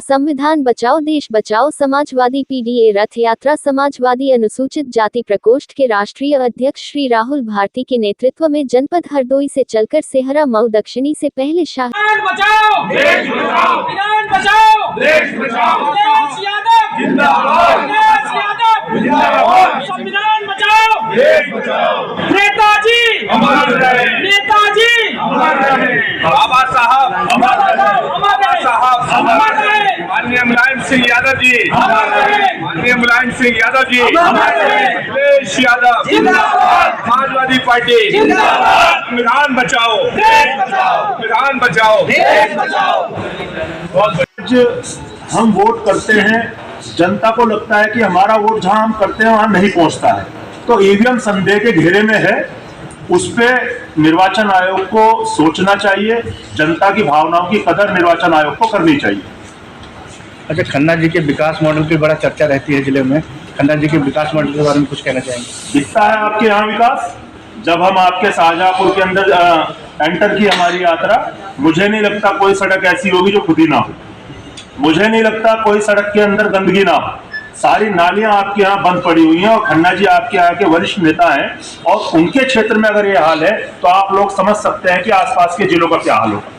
संविधान बचाओ देश बचाओ समाजवादी पीडीए रथ यात्रा समाजवादी अनुसूचित जाति प्रकोष्ठ के राष्ट्रीय अध्यक्ष श्री राहुल भारती के नेतृत्व में जनपद हरदोई से चलकर सेहरा मऊ दक्षिणी से पहले शाह बचाओ देश बचाओ बचाओ देश बचाओ देश यादव जिंदाबाद देश यादव जिंदाबाद संविधान बचाओ देश बचाओ नेताजी अमर रहे नेताजी अमर रहे बाबा साहब अमर रहे बाबा साहब अमर रहे माननीय मुलायम सिंह यादव जी अमर रहे माननीय मुलायम सिंह यादव जी अमर रहे देश यादव जिंदाबाद समाजवादी पार्टी जिंदाबाद संविधान बचाओ देश बचाओ संविधान बचाओ देश बचाओ। हम वोट करते हैं, जनता को लगता है कि हमारा वोट जहां हम करते हैं वहां नहीं पहुंचता है, तो ईवीएम संदेह के घेरे में है। उस पे निर्वाचन आयोग को सोचना चाहिए, जनता की भावनाओं की कदर निर्वाचन आयोग को करनी चाहिए। अच्छा, खन्ना जी के विकास मॉडल की बड़ा चर्चा रहती है जिले में, खन्ना जी के विकास मॉडल के बारे में कुछ कहना चाहेंगे? दिखता है आपके यहाँ विकास? जब हम आपके शाहजहांपुर के अंदर एंटर की हमारी यात्रा, मुझे नहीं लगता कोई सड़क ऐसी होगी जो खुदी ना हो, मुझे नहीं लगता कोई सड़क के अंदर गंदगी ना हो। सारी नालियां आपके यहाँ बंद पड़ी हुई हैं और खन्ना जी आपके यहाँ के वरिष्ठ नेता हैं और उनके क्षेत्र में अगर ये हाल है तो आप लोग समझ सकते हैं कि आसपास के जिलों का क्या हाल होगा।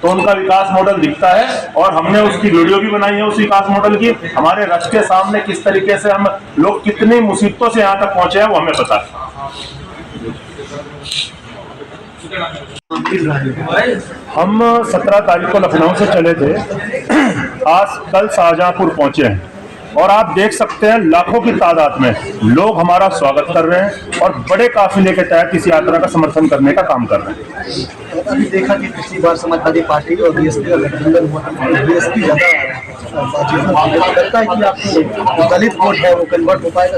तो उनका विकास मॉडल दिखता है और हमने उसकी वीडियो भी बनाई है उस विकास मॉडल की। हमारे रश के सामने किस तरीके से हम लोग कितनी मुसीबतों से यहाँ तक पहुंचे हैं वो हमें पता है। हम 17 तारीख को लखनऊ से चले थे, आज कल शाहजहांपुर पहुंचे हैं और आप देख सकते हैं लाखों की तादाद में लोग हमारा स्वागत कर रहे हैं और बड़े काफिले के तहत इस यात्रा का समर्थन करने का काम कर रहे हैं। अभी देखा कि पिछली बार समाजवादी पार्टी और बीएसपी का गठबंधन हुआ, बीएसपी ज्यादा लगता है कि आपको दलित वोट है वो कन्वर्ट हो पाएगा?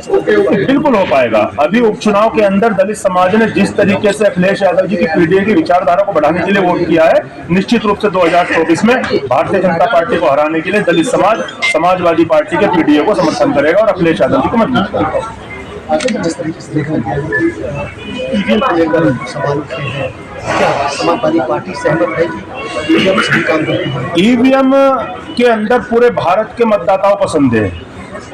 बिल्कुल हो पाएगा। अभी उपचुनाव के अंदर दलित समाज ने जिस तरीके से अखिलेश यादव जी की पीडीए की विचारधारा को बढ़ाने के लिए वोट किया है, निश्चित रूप से 2024 में भारतीय जनता पार्टी को हराने के लिए दलित समाज समाजवादी पार्टी के पीडीए को समर्थन करेगा और अखिलेश यादव जी को मजबूत करेगा। जिस तरीके से देखा गया ईवीएम को लेकर सवाल उठे हैं, क्या समाजवादी पार्टी सहमत है कि ईवीएम सही काम करती है? ईवीएम के अंदर पूरे भारत के मतदाताओं को संदेह है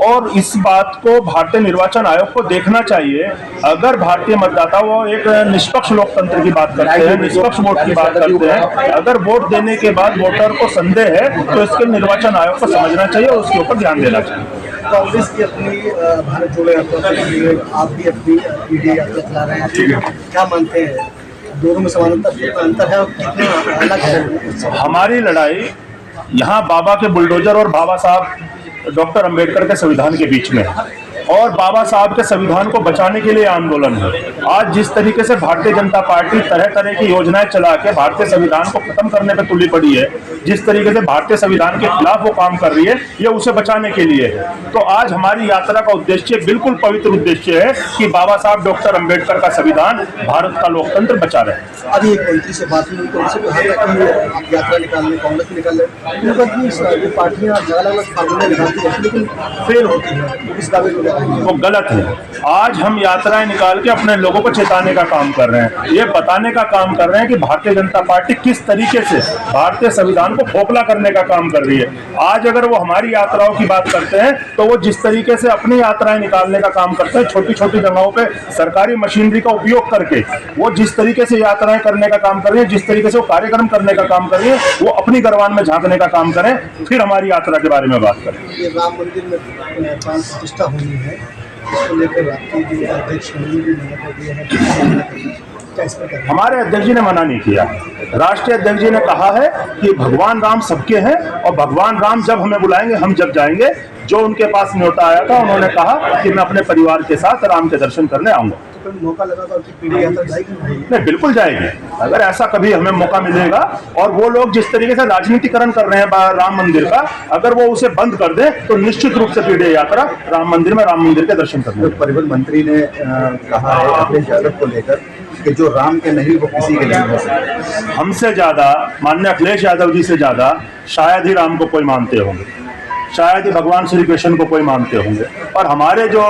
और इस बात को भारतीय निर्वाचन आयोग को देखना चाहिए। अगर भारतीय मतदाता वो एक निष्पक्ष लोकतंत्र की बात करते हैं, निष्पक्ष वोट की बात करते हैं, अगर वोट देने के बाद वोटर को संदेह है तो इसके निर्वाचन आयोग को समझना चाहिए और उसके ऊपर ध्यान देना चाहिए। कांग्रेस की अपनी भारत जोड़ो यात्रा चल रही है, आप भी अपनी पीडीए यात्रा चला रहे हैं, क्या मानते हैं दोनों में समानता अंतर है और कितना अलग है? हमारी लड़ाई यहाँ बाबा के बुलडोजर और बाबा साहब डॉक्टर अंबेडकर के संविधान के बीच में और बाबा साहब के संविधान को बचाने के लिए आंदोलन है। आज जिस तरीके से भारतीय जनता पार्टी तरह तरह की योजनाएं चला के भारतीय संविधान को खत्म करने पर तुली पड़ी है, जिस तरीके से भारतीय संविधान के खिलाफ वो काम कर रही है, ये उसे बचाने के लिए है। तो आज हमारी यात्रा का उद्देश्य बिल्कुल पवित्र उद्देश्य है कि बाबा साहब डॉक्टर अंबेडकर का संविधान, भारत का लोकतंत्र बचा रहे। अभी एक मंत्री से बात हुई तो उनसे कहा था कि यात्रा निकालने कांग्रेस निकाल रहे, पार्टियां अलग अलग फार्मूले निकालती है लेकिन फेल होती है, इस दावे को वो गलत है। आज हम यात्राएं निकाल के अपने लोगों को चेताने का काम कर रहे हैं, ये बताने का काम कर रहे हैं कि भारतीय जनता पार्टी किस तरीके से भारतीय संविधान को खोखला करने का काम कर रही है। आज अगर वो हमारी यात्राओं की बात करते हैं तो वो जिस तरीके से अपनी यात्राएं निकालने का काम करते हैं, छोटी छोटी जगहों पे सरकारी मशीनरी का उपयोग करके वो जिस तरीके से यात्राएं करने का काम कर रही है, जिस तरीके से वो कार्यक्रम करने का काम कर रही है, वो अपनी गरवान में झांकने का काम करें, फिर हमारी यात्रा के बारे में बात करें। ये राम मंदिर में प्राण प्रतिष्ठा होनी है, इसको लेकर आपकी अध्यक्ष हमारे अध्यक्ष जी ने मना नहीं किया। राष्ट्रीय अध्यक्ष जी ने कहा है कि भगवान राम सबके हैं और भगवान राम जब हमें बुलाएंगे हम जब जाएंगे। जो उनके पास न्योता आया था उन्होंने कहा कि मैं अपने परिवार के साथ राम के दर्शन करने आऊंगा। तो मौका लगा था कि पीढ़ी यात्रा जाएगी? नहीं, बिल्कुल जाएगी। अगर ऐसा कभी हमें मौका मिलेगा और वो लोग जिस तरीके से राजनीतिकरण कर रहे हैं राम मंदिर का, अगर वो उसे बंद कर दे तो निश्चित रूप से पीढ़ी यात्रा राम मंदिर में राम मंदिर के दर्शन करने। परिवहन मंत्री ने कहा है अखिलेश यादव को लेकर कि जो राम के नहीं वो किसी के नहीं हो सकते। हमसे ज्यादा, माननीय अखिलेश यादव जी से ज्यादा शायद ही राम को कोई मानते होंगे। शायद ही भगवान श्री कृष्ण को कोई मानते होंगे। और हमारे जो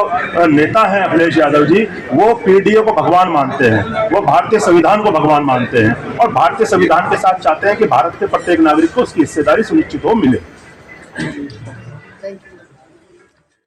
नेता हैं अखिलेश यादव जी, वो पीडीए को भगवान मानते हैं, वो भारतीय संविधान को भगवान मानते हैं और भारतीय संविधान के साथ चाहते हैं कि भारत के प्रत्येक नागरिक को उसकी हिस्सेदारी सुनिश्चित हो मिले। Thank you.